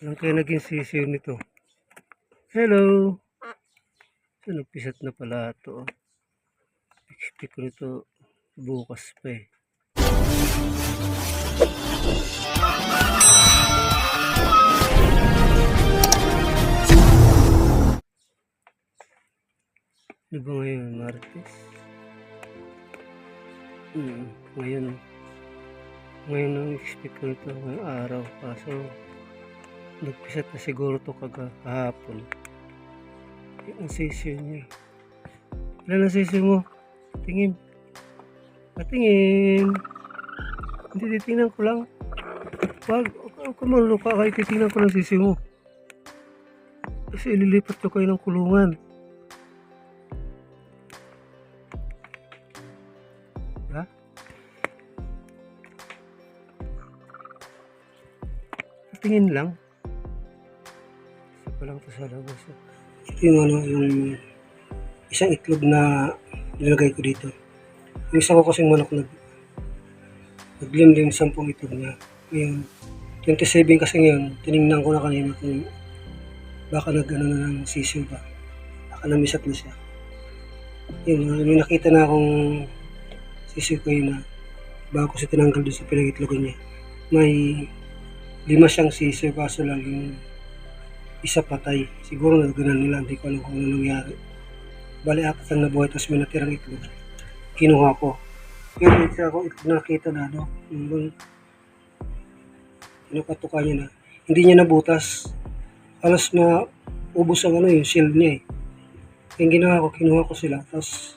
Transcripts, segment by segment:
Lang kaya naging sisiw nito. Hello! So, nagpisat na pala ito. Expect ko nito bukas pa eh. Ano ba ngayon? Martes? Ngayon ang expect ko nito ngayong araw. Kaso nagpisat na siguro ito kahapon. Ang sisiw niya. Ilan ang sisiw mo? Tingin. Patingin. Hindi, titingnan ko lang. Huwag ka maluka kahit titingnan ko lang sisiw mo. Kasi ililipat ko kayo ng kulungan. Ha? Tingin lang. Isa pa lang ito sa labas. Ito yung isang itlog na nilagay ko dito. Yung isa ko kasing manok naglimlim 10 itlog niya. Ngayon, 27 kasi ngayon, tinignan ko na kanina kung baka nag-ano na ng sisiw ba. Baka namisat na siya. Yun, may nakita na akong sisiw ko yun na bago ko siya tinanggal doon sa pinag-itlogan niya. May 5 siyang sisiw kaso lang yung isa patay. Siguro naganan nila, hindi ko alam kung ano nangyari. Bali 4 ang nabuhay tapos may natirang itlog. Kinuha ko. Pero isa ako itlog nakita na yung pinapatuka niya na. Hindi niya nabutas. Halos na ubos ang yung shield niya eh. Yung ginawa ko, kinuha ko sila. Tapos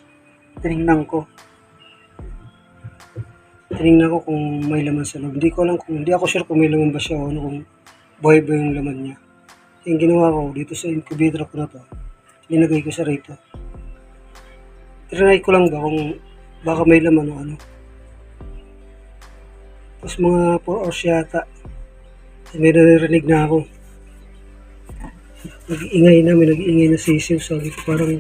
tinignan ko kung may laman sa loob. Hindi ako sure kung may laman ba siya o ano, kung buhay ba yung laman niya. Yung ginawa ko, dito sa incubator ko na to, linagay ko siya rito. Trinay ko lang ba kung baka may laman o ano. Tapos mga 4 hours yata, may naririnig na ako. May nag-iingay na sisiw. Sabi ko parang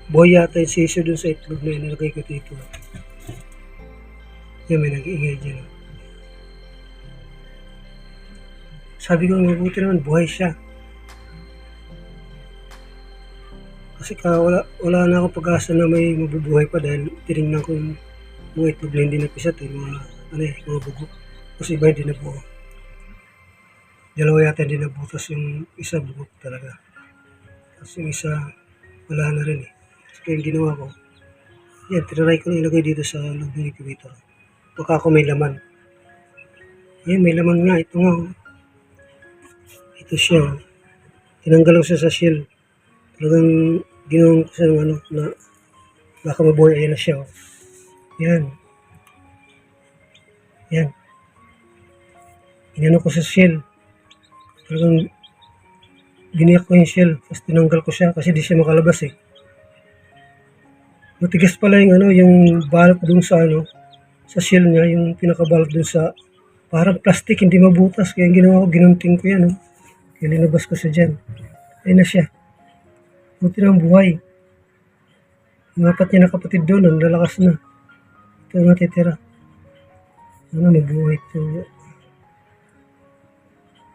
buhay yata yung sisiw dun sa itlog na nilagay ko dito. Yan, may nag-iingay dyan. Sabi ko, mabuti naman, buhay siya. Kasi wala na akong pag-asa na may mabubuhay pa dahil tinignan ko yung mga itlog na hindi napisat mga bugo. Kasi iba hindi nabuo. Dalawa yata hindi nabutas, yung isa bugok talaga. Tapos yung isa, wala na rin eh. Kaya yung ginawa ko, yan, tinaray ko na ilagay dito sa loob ng incubator. Baka ako may laman. Yan, may laman nga. Ito nga. Ito siya. Tinanggal ko siya sa shell. Talagang ginawa ko siya ng na baka mabuhay. Ayan na siya. Yan. Yan. Inano ko sa shell. Talagang giniyak ko yung shell. Tapos tinanggal ko siya kasi di siya makalabas eh. Matigas pala yung balot dun sa sa shell niya, yung pinakabalot dun sa parang plastic, hindi mabutas. Kaya yung ginawa ko, ginunting ko yan. Kaya linabas ko siya dyan. Ayun na siya. Buti na ang buhay. Yung 4 niya na kapatid doon, ang lalakas na. Ito ang natitira. May buhay ito.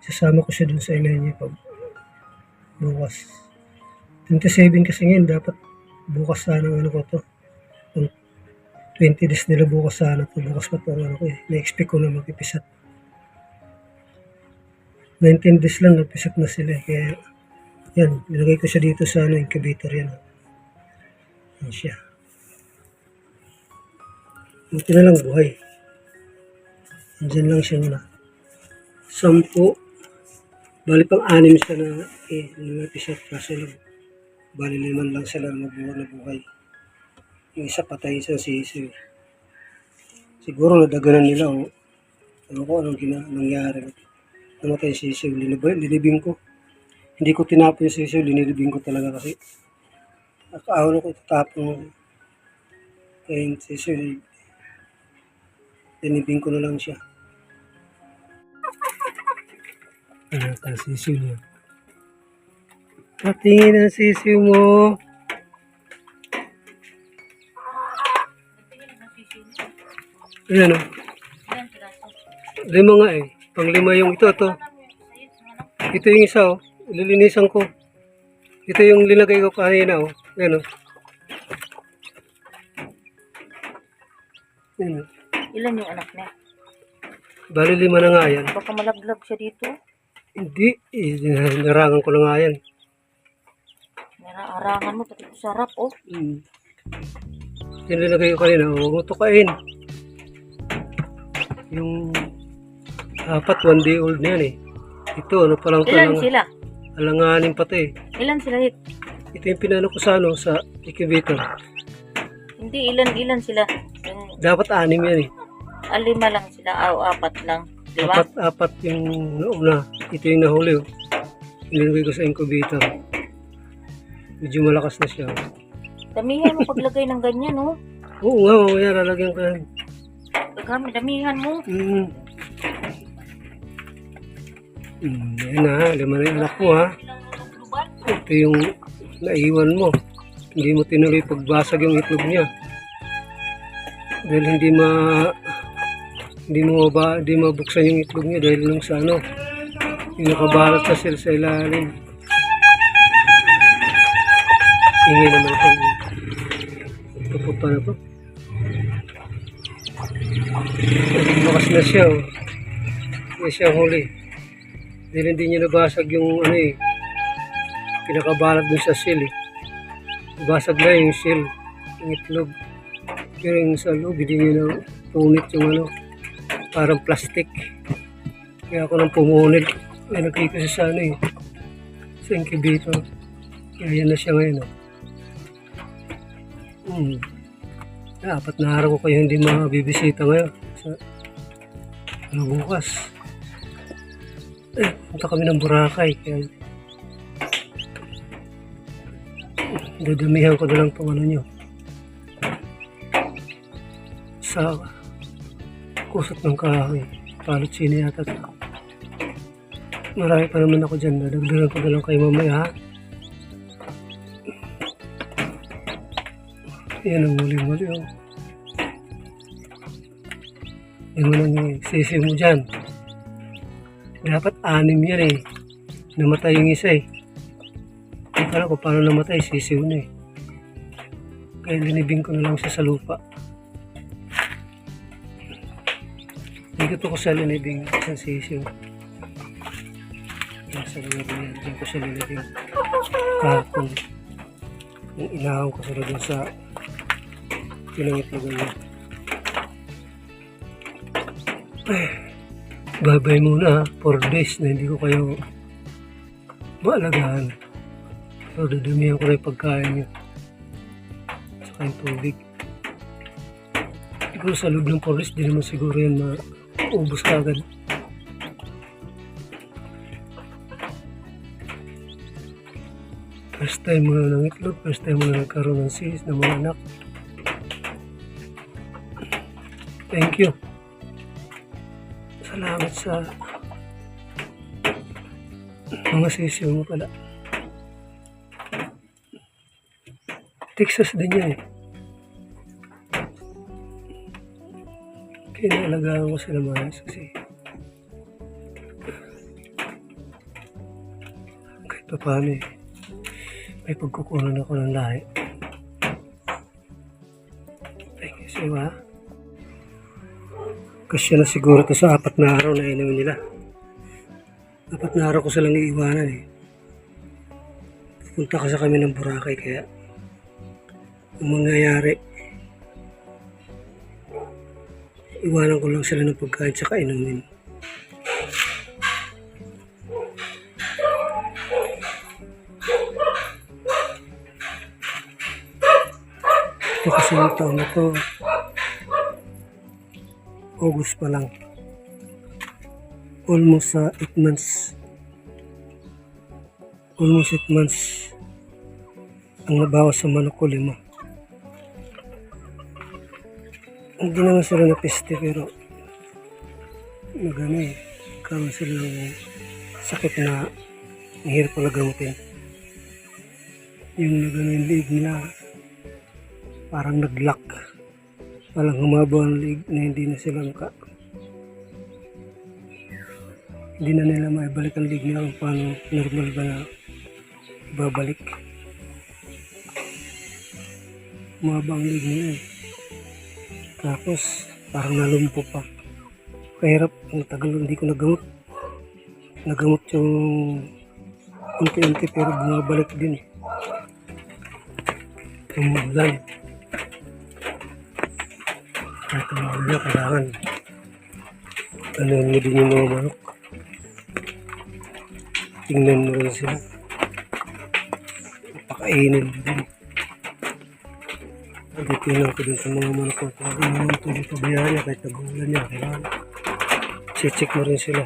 Sasama ko siya dun sa inay niya pag bukas. 27 kasi ngayon, dapat bukas sana ko to. 20 days nila bukas sana to. Bukas pa to ko eh. Na-expect ko na mag-episat. 19 days lang nag-episat na sila eh. Kaya yan, nilagay ko siya dito sa incubator yan. Yan siya. Buti na lang buhay. Andyan lang siya na. 10. Bali pang 6 siya na nag-episat. Kaso lang. Bali 5 lang sila na buhay. Yung isa patay sa sisiw. Siguro nadaganan nila o ano ko anong nangyari. Namatay yung sisiw. Linibing ko. Hindi ko tinapon yung sisiw. Linibing ko talaga kasi nakaawan ko itatapon. Kaya yung sisiw linibing ko na lang siya. Ano ka sisiw niya? Patingin ang sisiw mo. Ayan o. 5 nga eh. Pang 5 yung ito. Ito yung isa, oh. Lilinisan ko. Ito yung linagay ko kanina, oh. Yan, oh. Yan, oh. Ilan yung anak niya? Bali 5 na nga yan. Baka malaglag siya dito. Hindi, narangan ko na nga yan. Naraarangan mo, pati sarap, oh. Yan linagay ko kanina, oh. Huwag mo tukain. Yung 4, 1 day old na yan, eh. Ito, ano pa lang ito. Ilan sila? Alanganin pa ito, eh. Ilan sila? Ito yung pinano ko sa, ano, sa incubator. Hindi, ilan sila? Yung Dapat 6 yan, eh. 5 lang sila, o 4 lang. Diba? Apat yung nauna. Ito yung nahuli, oh. Nilagay ko sa incubator. Medyo malakas na siya. Damihan mo paglagay ng ganyan, oh. Oo nga, mamaya lalagyan ko yan. Damihan mo. Yan na, 5 na yung anak mo, ha. Ito yung naiwan mo. Hindi mo tinuloy pagbasag yung itlog niya. Dahil hindi mabuksan yung itlog niya dahil nung sa ano, yung nakabalat sa cell sa ilalim. Hingi naman itong pupupa na to. Bukas na siya, oh. Hindi siya huli. Dahil hindi niya nabasag yung ano, eh, pinakabalat dun sa cell, eh. Nabasag na yung cell, yung itlog. Pero yung sa loob, hindi niya na punit yung ano, parang plastic. Kaya ako nang pumunit. Ay, nagkita siya sa ano, eh, sa incubator. Kaya yan na siya ngayon, oh. 4 na araw ko kayo hindi mabibisita ngayon. Sa bukas. Punta kami ng Boracay. Kaya dadamihan ko na lang itong ano nyo. Sa kusot ng kahoy. Palot sini yata ito. Marami pa naman ako dyan. Dadagdagan ko na lang kayo mamaya, ha. Yan ang muli-muli, oh. Yan mo nang sisi mo dyan. Dapat 6 yan, eh. Namatay yung isa, eh. Hindi pala kung paano namatay, sisiw na, eh. Kaya linibing ko na lang siya sa lupa. Hindi ko sa linibing sa sisiw. Yan sa linibing yan. Diyan ko siya linibing. Kahapon. Yung inahon ko sila dun sa pinangitlogan niya. Babay muna, 4 days na hindi ko kayo maalagaan. So, dadamihan ko na yung pagkain niyo. Saka yung tubig. Siguro sa loob ng 4 days, di naman siguro yan maubos ka agad. First time mo na ng itlog, first time mo na nagkaroon ng sis ng mga anak. Thank you. Salamat sa mga sisiyo mo pala. Texas din yan, eh. Kaya naalagaan ko sila mga kasi kahit pa paano, eh, may pagkukunan ako ng lahi. Thank you, Siwa. Kasi na siguro ito sa 4 na araw na inumin nila. 4 na araw ko silang iiwanan, eh. Punta kasi kami ng Boracay kaya ang mangyayari, iwanan ko lang sila ng pagkain tsaka inumin. Ito kasi yung taon na to, August pa lang. Almost 8 months. Almost 8 months ang nabawas sa manok ko, 5. Hindi naman sila napiste pero karoon sila ng sakit na mahirap pala gamutin. Yung yung liig nila parang nag-lock. Parang humaba ang liig na hindi na sila Hindi na nila maibalik ang league nila kung paano normal ba na babalik. Umaba ang league nila eh. Tapos parang nalumpo pa. Kahirap, ang tagal hindi ko nagamot. Nagamot yung unti-unti pero bumabalik din eh. Umulan. Kahit umulan na, kailangan ano mo din yung mga manok. Tingnan mo rin sila. Napakainit din. Nagtitingnan ko din sa mga manok ko. Kung ano naman ito yung pabayaan niya kahit nagulan niya. Kailangan check mo rin sila.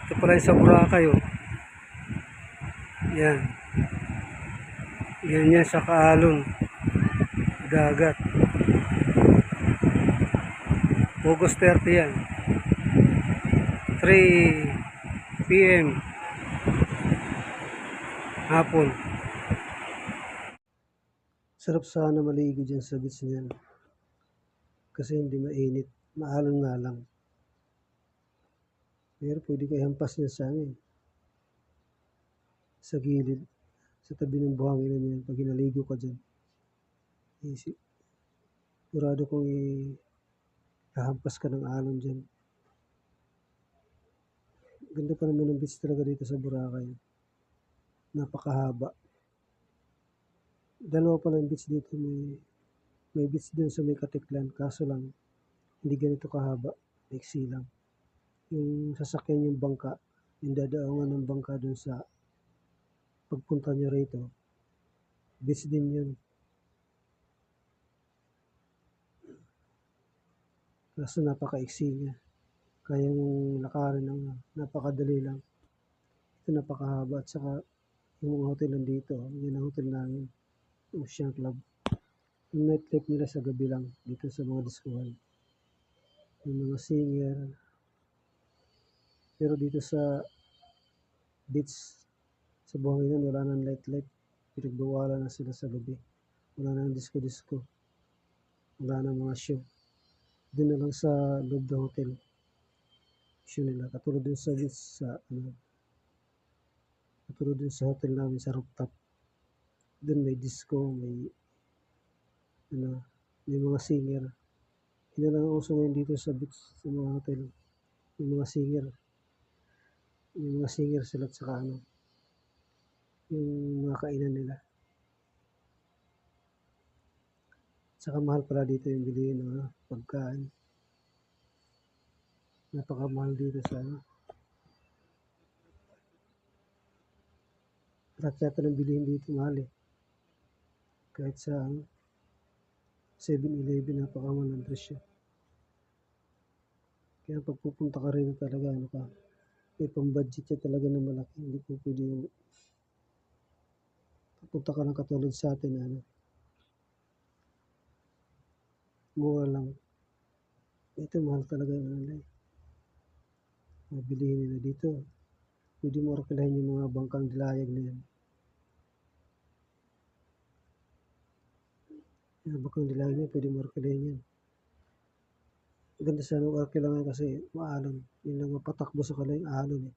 Ito pala yung sa Boracay oh. Yan. Ganyan sa Kaalon. Dagat. August 30 yan. 3 PM. Hapon. Sarap sana maligo dyan sa beach niyan. Kasi hindi mainit. Maalon nga lang. Pero pwede kayo hampas niya sa amin. Sa gilid. Sa tabi ng buhangin na niyan. Pag inaligo ka dyan. Sigurado kong hahampas ka ng alon dyan. Ganda pa naman ng beach talaga dito sa Boracay. Napakahaba. Dalawa pa ng beach dito. May beach din sa may Katiklan. Kaso lang, hindi ganito kahaba. Maiksi lang. Yung sasakyan yung bangka. Yung dadaangan ng bangka dun sa pagpunta nyo rito. Beach din yun. Kaso napakaiksi niya. Kaya mong lakarin ng napakadali lang. Ito napakahaba. At saka yung mga hotel nandito. Yan ang hotel namin. Ocean Club. Yung nightlife nila sa gabi lang. Dito sa mga diskuhan. Yung mga singer. Pero dito sa beach, sa buhanginan, wala nang nightlife. Pinagbawalan na sila sa gabi. Wala nang disco-disco. Wala nang mga show. Doon na lang sa loob ng hotel. Show nila. Katulad dun sa beach, katulad dun sa hotel namin sa rooftop. Doon may disco, may mga singer. Yun lang ang uso ngayon dito sa beach, sa mga hotel. Yung mga singer. Yung mga singer sila at saka yung mga kainan nila. Saka mahal pala dito yung bilihin ng pagkain. Napakamahal dito sa lahat yata ng bilihin dito mahal eh. Kahit sa 7-Eleven napakamahal ng presyo. Kaya pag pupunta ka rin talaga may pang-budget ka talaga na malaki. Hindi po pwede yung pupunta ka lang katulad sa atin mura lang. Ito mahal talaga yung mabilihin nila dito. Pwede mo arkilahin yung mga bangkang dilayag na yan. Yung bangkang dilayag na pwede mo arkilahin yan. Ganda sana ng arkila ngayon kasi maalon. Yung lang mapatakbo sa kalay, alon eh.